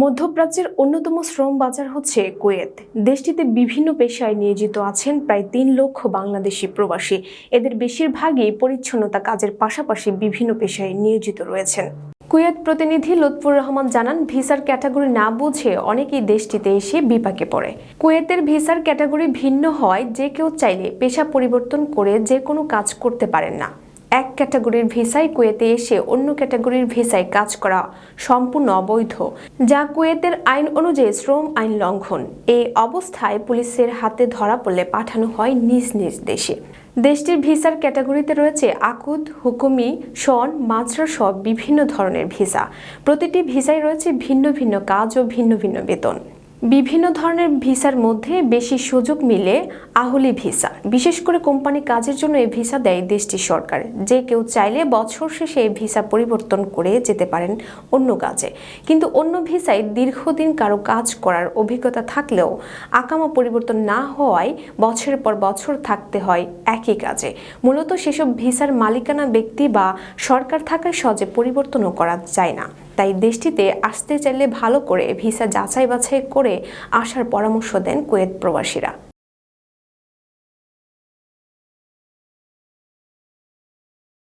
মধ্যপ্রাচ্যের অন্যতম শ্রম বাজার হচ্ছে কুয়েত। দেশটিতে বিভিন্ন পেশায় নিয়োজিত আছেন প্রায় ৩ লক্ষ বাংলাদেশি প্রবাসী। এদের বেশিরভাগই পরিচ্ছন্নতা কাজের পাশাপাশি বিভিন্ন পেশায় নিয়োজিত রয়েছেন। কুয়েত প্রতিনিধি লুৎফুর রহমান জানান, ভিসার ক্যাটাগরি না বুঝে অনেকেই দেশটিতে এসে বিপাকে পড়ে। কুয়েতের ভিসার ক্যাটাগরি ভিন্ন হয়, যে কেউ চাইলে পেশা পরিবর্তন করে যে কোনো কাজ করতে পারেন না। এক ক্যাটাগরির ভিসায় কুয়েতে এসে অন্য ক্যাটাগরির ভিসায় কাজ করা সম্পূর্ণ অবৈধ, যা কুয়েতের আইন অনুযায়ী শ্রম আইন লঙ্ঘন। এই অবস্থায় পুলিশের হাতে ধরা পড়লে পাঠানো হয় নিজ নিজ দেশে। দেশটির ভিসার ক্যাটাগরিতে রয়েছে আকুদ, হুকুমি, শন, মাজরা সহ বিভিন্ন ধরনের ভিসা। প্রতিটি ভিসায় রয়েছে ভিন্ন ভিন্ন কাজ ও ভিন্ন ভিন্ন বেতন। বিভিন্ন ধরনের ভিসার মধ্যে বেশি সুযোগ মিলে আহলি ভিসা। বিশেষ করে কোম্পানি কাজের জন্য এই ভিসা দেয় দেশটির সরকার। যে কেউ চাইলে বছর শেষে এই ভিসা পরিবর্তন করে যেতে পারেন অন্য কাজে। কিন্তু অন্য ভিসায় দীর্ঘদিন কারো কাজ করার অভিজ্ঞতা থাকলেও আকামা পরিবর্তন না হওয়ায় বছরের পর বছর থাকতে হয় একই কাজে। মূলত সেসব ভিসার মালিকানা ব্যক্তি বা সরকার থাকায় সহজে পরিবর্তনও করা যায় না। তাই দেশটিতে আসতে চাইলে ভালো করে ভিসা যাচাই বাছাই করে আসার পরামর্শ দেন কুয়েত প্রবাসীরা।